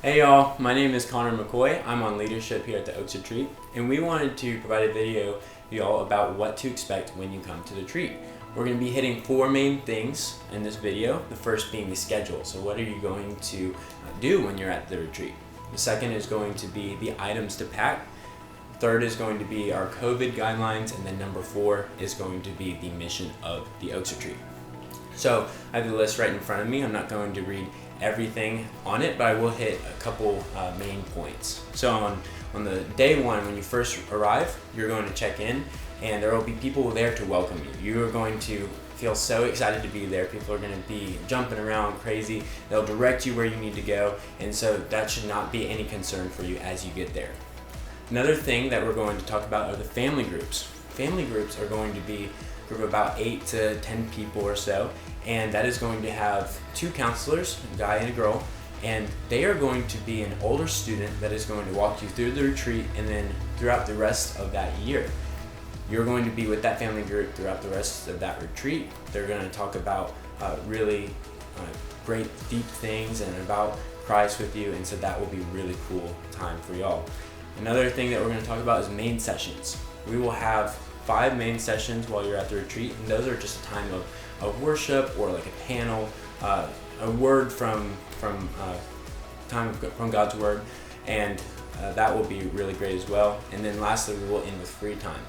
Hey y'all, my name is Connor McCoy. I'm on leadership here at the OAKS Retreat, and we wanted to provide a video for y'all about what to expect when you come to the retreat. We're going to be hitting four main things in this video. The first being the schedule. So what are you going to do when you're at the retreat? The second is going to be the items to pack. Third is going to be our COVID guidelines, and then number 4 is going to be the mission of the OAKS Retreat. So I have the list right in front of me. I'm not going to read everything on it, but I will hit a couple main points. So on the day one, when you first arrive, you're going to check in, and there will be people there to welcome you. You are going to feel so excited to be there. People are going to be jumping around crazy. They'll direct you where you need to go, and so that should not be any concern for you as you get there. Another thing that we're going to talk about are the family groups. Family groups are going to be a group of about 8 to 10 people or so, and that is going to have 2 counselors, a guy and a girl, and they are going to be an older student that is going to walk you through the retreat and then throughout the rest of that year. You're going to be with that family group throughout the rest of that retreat. They're going to talk about really great, deep things and about Christ with you, and so that will be a really cool time for y'all. Another thing that we're going to talk about is main sessions. We will have 5 main sessions while you're at the retreat, and those are just a time of worship or like a panel, a word from God's word, and that will be really great as well. And then lastly, we will end with free time.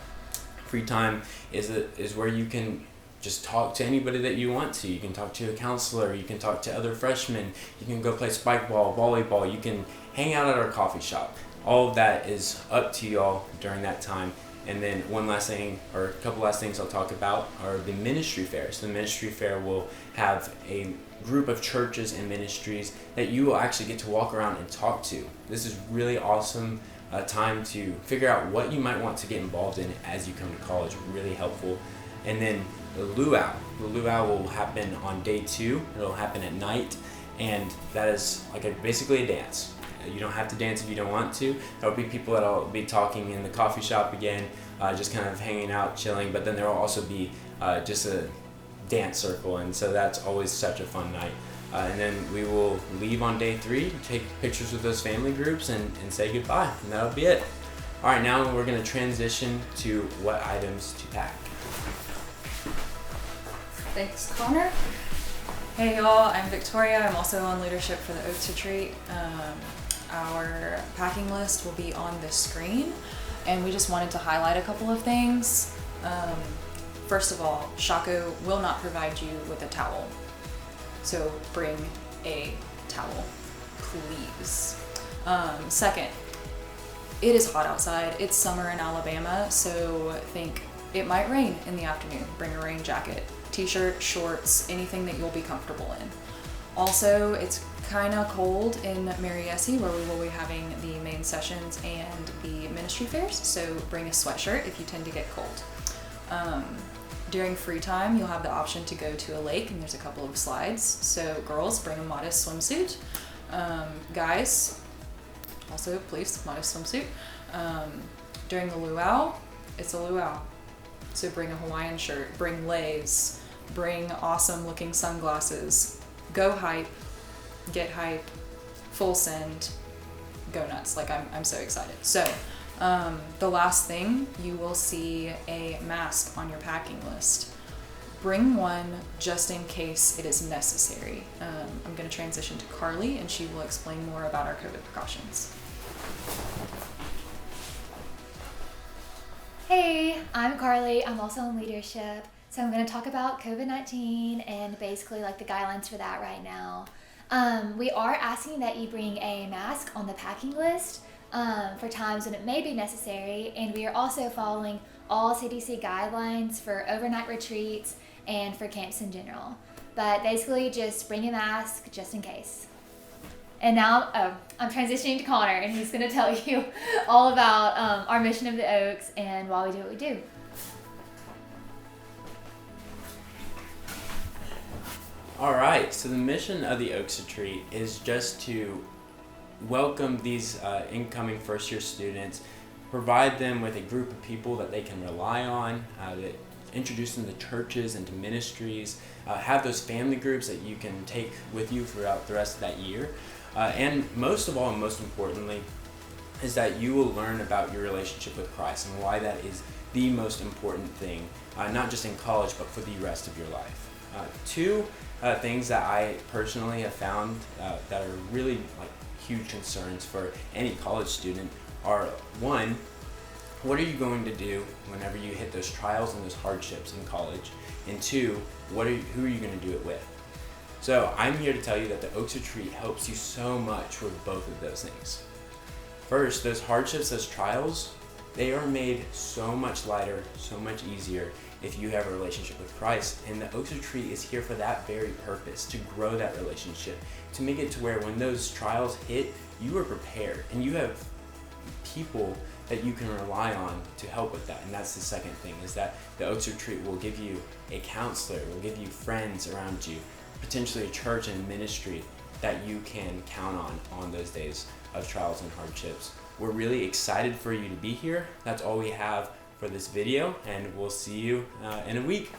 Free time is where you can just talk to anybody that you want to. You can talk to a counselor, you can talk to other freshmen, you can go play spike ball, volleyball, you can hang out at our coffee shop. All of that is up to y'all during that time. And then one last thing, or a couple last things I'll talk about are the ministry fairs. The ministry fair will have a group of churches and ministries that you will actually get to walk around and talk to. This is really awesome time to figure out what you might want to get involved in as you come to college. Really helpful. And then the luau. The luau will happen on day 2. It'll happen at night, and that is like basically a dance. You don't have to dance if you don't want to. There will be people that will be talking in the coffee shop again, just kind of hanging out, chilling, but then there will also be just a dance circle, and so that's always such a fun night. And then we will leave on day 3, take pictures with those family groups, and say goodbye, and that'll be it. All right, now we're going to transition to what items to pack. Thanks, Connor. Hey y'all, I'm Victoria. I'm also on leadership for the OAKS Retreat. Our packing list will be on the screen, and we just wanted to highlight a couple of things. First of all, Shaco will not provide you with a towel, so bring a towel, please. Second, it is hot outside. It's summer in Alabama, so think it might rain in the afternoon. Bring a rain jacket, t-shirt, shorts, anything that you'll be comfortable in. Also, it's kind of cold in Mariesi, where we will be having the main sessions and the ministry fairs, so bring a sweatshirt if you tend to get cold. During free time, you'll have the option to go to a lake, and there's a couple of slides. So girls, bring a modest swimsuit. Guys, also please, modest swimsuit. During the luau, it's a luau, so bring a Hawaiian shirt, bring leis, bring awesome looking sunglasses, go hype, get hype, full send, go nuts. Like I'm so excited. So the last thing, you will see a mask on your packing list. Bring one just in case it is necessary. I'm going to transition to Carly, and she will explain more about our COVID precautions. Hey, I'm Carly. I'm also in leadership. So I'm going to talk about COVID-19 and basically like the guidelines for that right now. We are asking that you bring a mask on the packing list for times when it may be necessary, and we are also following all CDC guidelines for overnight retreats and for camps in general. But basically just bring a mask just in case. And now I'm transitioning to Connor, and he's going to tell you all about our mission of the OAKS and why we do what we do. All right, so the mission of the OAKS Retreat is just to welcome these incoming first-year students, provide them with a group of people that they can rely on, that introduce them to churches and to ministries, have those family groups that you can take with you throughout the rest of that year. And most of all, and most importantly, is that you will learn about your relationship with Christ and why that is the most important thing, not just in college, but for the rest of your life. Two things that I personally have found that are really like huge concerns for any college student are, one, what are you going to do whenever you hit those trials and those hardships in college? And two, who are you going to do it with? So I'm here to tell you that the Oaks Retreat helps you so much with both of those things. First, those hardships, those trials, they are made so much lighter, so much easier if you have a relationship with Christ. And the Oaks Retreat is here for that very purpose, to grow that relationship, to make it to where when those trials hit, you are prepared and you have people that you can rely on to help with that. And that's the second thing, is that the Oaks Retreat will give you a counselor, will give you friends around you, potentially a church and ministry that you can count on those days of trials and hardships. We're really excited for you to be here. That's all we have for this video, and we'll see you in a week.